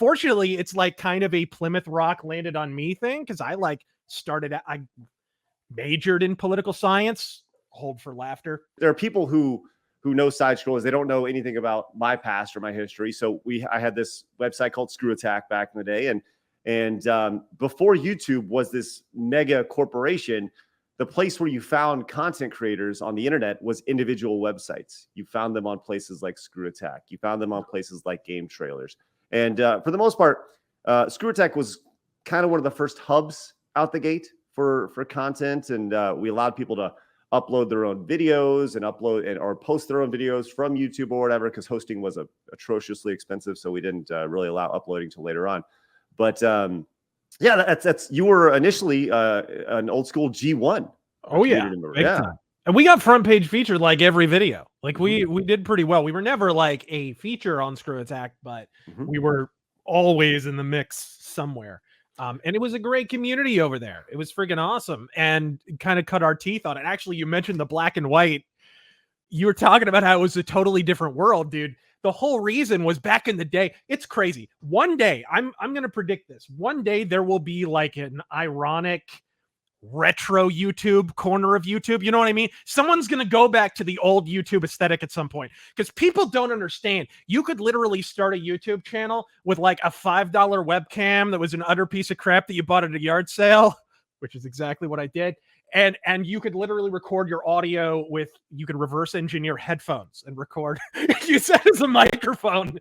unfortunately, it's like kind of a Plymouth Rock landed on me thing, because I I majored in political science. Hold for laughter. There are people who know side scrollers. They don't know anything about my past or my history. So I had this website called ScrewAttack back in the day, and before YouTube was this mega corporation, the place where you found content creators on the internet was individual websites. You found them on places like ScrewAttack. You found them on places like Game Trailers. And for the most part, ScrewAttack was kind of one of the first hubs out the gate for content. And we allowed people to upload their own videos and or post their own videos from YouTube or whatever, because hosting was atrociously expensive. So we didn't really allow uploading till later on. But yeah, that's you were initially an old school G1. Oh yeah, yeah. And we got front page featured like every video. Like we did pretty well. We were never like a feature on ScrewAttack, but we were always in the mix somewhere. And it was a great community over there. It was friggin' awesome, and kind of cut our teeth on it. Actually, you mentioned the black and white. You were talking about how it was a totally different world, dude. The whole reason was back in the day. It's crazy. One day, I'm going to predict this. One day there will be like an ironic retro YouTube corner of YouTube. You know what I mean? Someone's going to go back to the old YouTube aesthetic at some point, because people don't understand. You could literally start a YouTube channel with like a $5 webcam that was an utter piece of crap that you bought at a yard sale, which is exactly what I did. And you could literally record your audio you could reverse engineer headphones and record. You set as a microphone,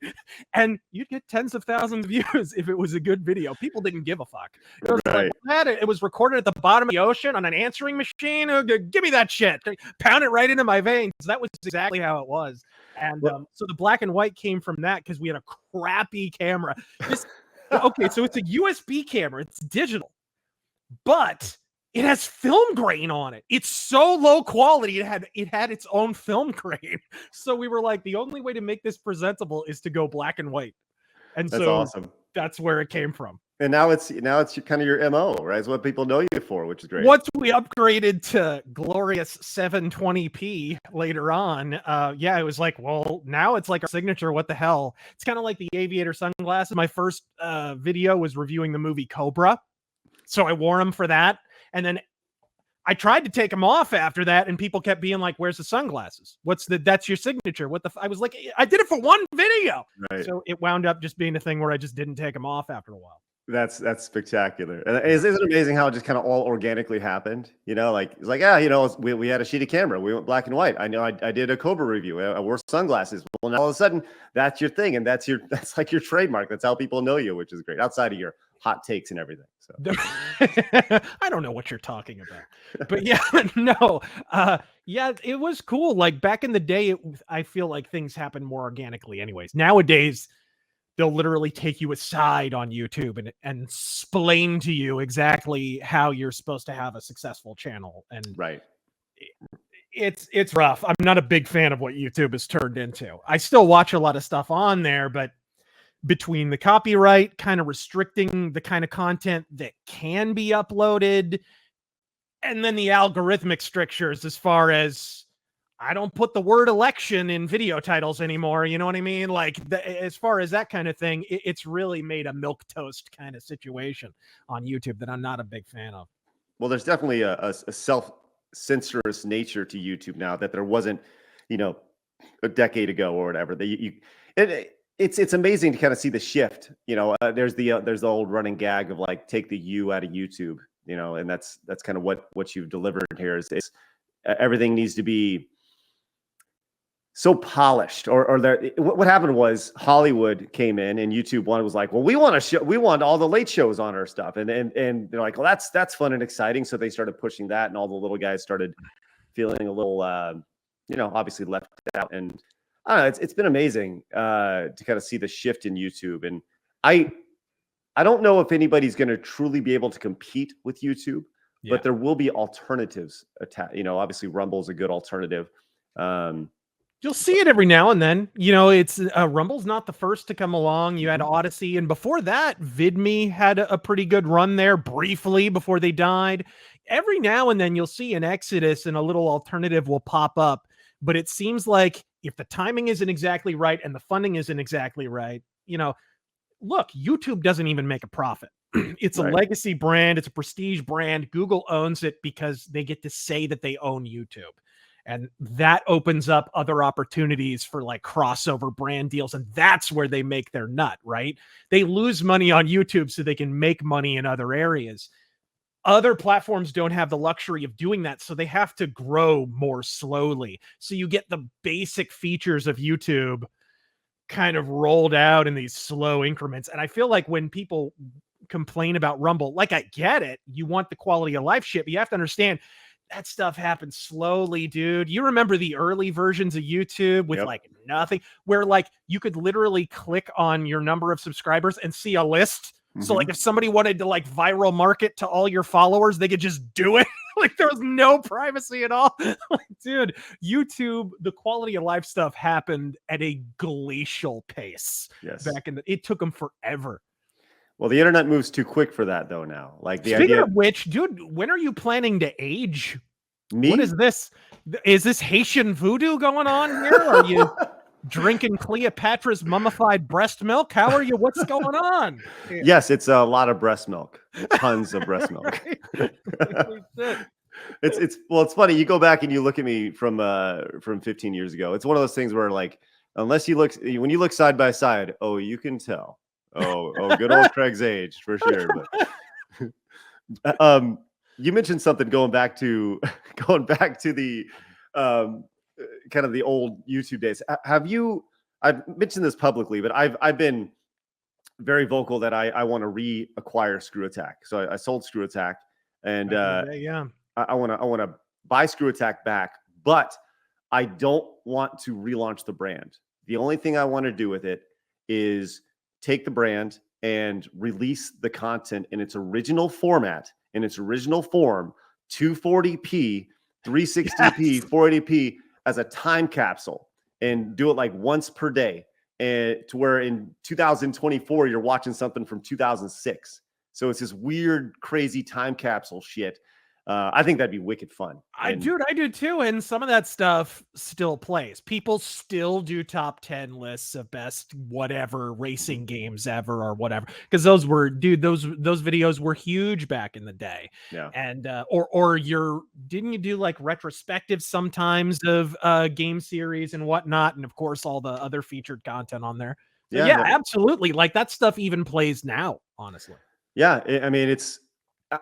and you'd get tens of thousands of views if it was a good video. People didn't give a fuck. It was, like, it was recorded at the bottom of the ocean on an answering machine. Give me that shit. Pound it right into my veins. That was exactly how it was. And so the black and white came from that, because we had a crappy camera. Okay, so it's a USB camera. It's digital, but it has film grain on it. It's so low quality. It had its own film grain. So we were like, the only way to make this presentable is to go black and white. And that's awesome. That's where it came from. And now it's kind of your MO, right? It's what people know you for, which is great. Once we upgraded to glorious 720p later on, it was like, well, now it's like our signature. What the hell? It's kind of like the aviator sunglasses. My first video was reviewing the movie Cobra. So I wore them for that. And then I tried to take them off after that, and people kept being like, where's the sunglasses? That's your signature. I was like, I did it for one video. Right. So it wound up just being a thing where I just didn't take them off after a while. That's spectacular. And isn't it amazing how it just kind of all organically happened? You know, like, it's like, we had a shitty camera. We went black and white. I know I did a Cobra review. I wore sunglasses. Well, now all of a sudden that's your thing. And that's like your trademark. That's how people know you, which is great. Outside of your hot takes and everything. So I don't know what you're talking about, but yeah, no. It was cool. Like back in the day, I feel like things happen more organically anyways. Nowadays, they'll literally take you aside on YouTube and explain to you exactly how you're supposed to have a successful channel. And it's rough. I'm not a big fan of what YouTube has turned into. I still watch a lot of stuff on there, but between the copyright kind of restricting the kind of content that can be uploaded, and then the algorithmic strictures as far as I don't put the word election in video titles anymore. You know what I mean? Like as far as that kind of thing, it's really made a milquetoast kind of situation on YouTube that I'm not a big fan of. Well, there's definitely a self-censorous nature to YouTube now that there wasn't, a decade ago or whatever. It's amazing to kind of see the shift. There's the old running gag of like, take the U out of YouTube, and that's kind of what you've delivered here is everything needs to be so polished, what happened was Hollywood came in and YouTube was like, well, we want all the late shows on our stuff. And they're like, well, that's fun and exciting. So they started pushing that, and all the little guys started feeling a little, obviously left out. And I don't know, it's been amazing to kind of see the shift in YouTube. And I don't know if anybody's going to truly be able to compete with YouTube, but there will be alternatives. Obviously Rumble's a good alternative. You'll see it every now and then. It's Rumble's not the first to come along. You had Odyssey, and before that, VidMe had a pretty good run there briefly before they died. Every now and then you'll see an exodus and a little alternative will pop up, but it seems like if the timing isn't exactly right and the funding isn't exactly right, look, YouTube doesn't even make a profit. It's a legacy brand. It's a prestige brand. Google owns it because they get to say that they own YouTube. And that opens up other opportunities for like crossover brand deals. And that's where they make their nut, right? They lose money on YouTube so they can make money in other areas. Other platforms don't have the luxury of doing that, so they have to grow more slowly. So you get the basic features of YouTube kind of rolled out in these slow increments. And I feel like when people complain about Rumble, like, I get it. You want the quality of life shit, but you have to understand that stuff happens slowly, dude. You remember the early versions of YouTube with like nothing, where like you could literally click on your number of subscribers and see a list. So like if somebody wanted to like viral market to all your followers, they could just do it. Like there was no privacy at all. Like, dude, YouTube, the quality of life stuff happened at a glacial pace. Back in it took them forever. Well, the internet moves too quick for that, though. Now, like the Speaking idea of which, dude, when are you planning to age? Me? What is this? Is this Haitian voodoo going on here? Are you drinking Cleopatra's mummified breast milk? How are you? What's going on? Yes, it's a lot of breast milk, tons of breast milk. It's funny. You go back and you look at me from 15 years ago. It's one of those things where like, unless you look, when you look side by side, oh, you can tell. Oh, good old Craig's age for sure. But you mentioned something going back to the kind of the old YouTube days. I've mentioned this publicly, but I've been very vocal that I want to reacquire ScrewAttack. So I sold ScrewAttack, and I want to buy ScrewAttack back, but I don't want to relaunch the brand. The only thing I want to do with it is take the brand and release the content in its original format, in its original form, 240p, 360p, 480p as a time capsule, and do it like once per day, and to where in 2024 you're watching something from 2006. So it's this weird, crazy time capsule shit. I think that'd be wicked fun. Dude, I do too. And some of that stuff still plays. People still do top 10 lists of best whatever racing games ever or whatever. Because those videos were huge back in the day. Yeah. And didn't you do like retrospectives sometimes of game series and whatnot? And of course, all the other featured content on there. So yeah, absolutely. Like that stuff even plays now, honestly. Yeah. I mean,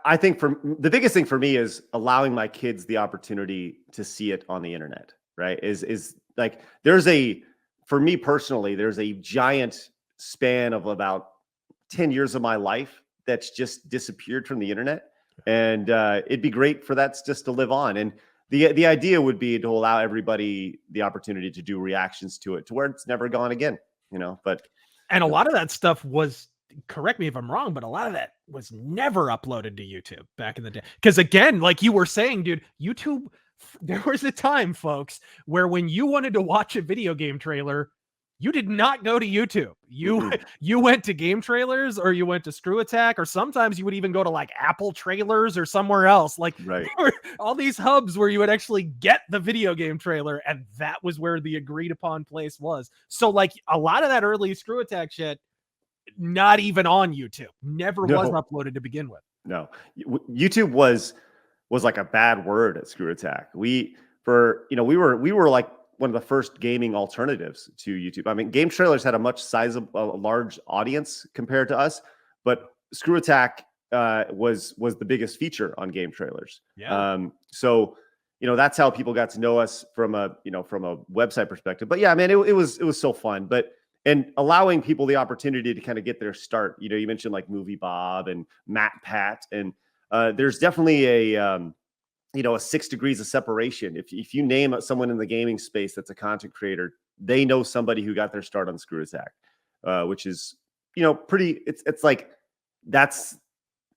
I think the biggest thing for me is allowing my kids the opportunity to see it on the internet, right? Is like, for me personally, there's a giant span of about 10 years of my life that's just disappeared from the internet. And it'd be great for that just to live on. And the idea would be to allow everybody the opportunity to do reactions to it, to where it's never gone again, and a lot of that stuff was, correct me if I'm wrong, but a lot of that was never uploaded to YouTube back in the day. Because again, like you were saying, dude, YouTube, there was a time, folks, where when you wanted to watch a video game trailer, you did not go to YouTube. You went to game trailers, or you went to ScrewAttack, or sometimes you would even go to like Apple trailers or somewhere else. Like all these hubs where you would actually get the video game trailer, and that was where the agreed upon place was. So like a lot of that early ScrewAttack shit, not even on YouTube, never was uploaded to begin with. No, YouTube was like a bad word at ScrewAttack. We were like one of the first gaming alternatives to YouTube. I mean, game trailers had a much large audience compared to us, but ScrewAttack was the biggest feature on game trailers. Yeah. So that's how people got to know us from a website perspective. But yeah, man, it was so fun. And allowing people the opportunity to kind of get their start. You mentioned like Movie Bob and Matt Pat, and there's definitely a 6 degrees of separation. If you name someone in the gaming space that's a content creator, they know somebody who got their start on ScrewAttack, which is pretty. It's like that's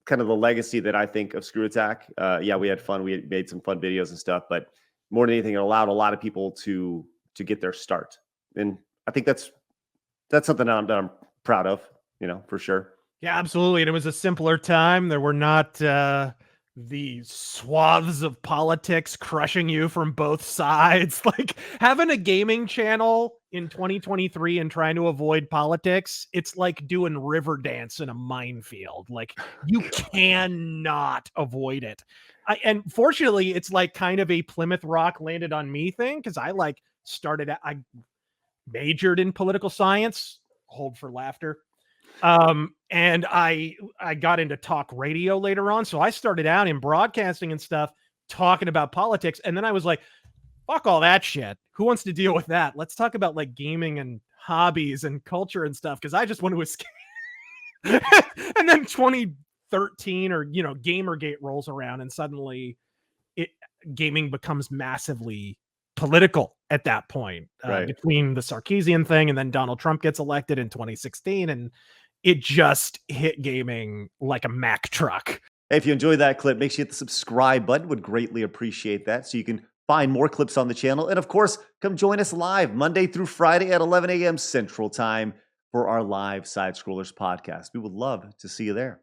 kind of the legacy that I think of ScrewAttack. Yeah, we had fun. We made some fun videos and stuff, but more than anything, it allowed a lot of people to get their start, and I think that's something that I'm proud of, for sure. Yeah, absolutely. And it was a simpler time. There were not the swaths of politics crushing you from both sides. Like having a gaming channel in 2023 and trying to avoid politics, it's like doing river dance in a minefield. Like you cannot avoid it. And fortunately, it's like kind of a Plymouth Rock landed on me thing, because I I majored in political science, hold for laughter. And I got into talk radio later on. So I started out in broadcasting and stuff, talking about politics. And then I was like, fuck all that shit. Who wants to deal with that? Let's talk about like gaming and hobbies and culture and stuff, because I just want to escape. And then 2013 or, Gamergate rolls around, and suddenly gaming becomes massively political at that point, between the Sarkeesian thing and then Donald Trump gets elected in 2016. And it just hit gaming like a Mack truck. Hey, if you enjoyed that clip, make sure you hit the subscribe button. Would greatly appreciate that, so you can find more clips on the channel. And of course, come join us live Monday through Friday at 11 a.m. Central Time for our live Side Scrollers podcast. We would love to see you there.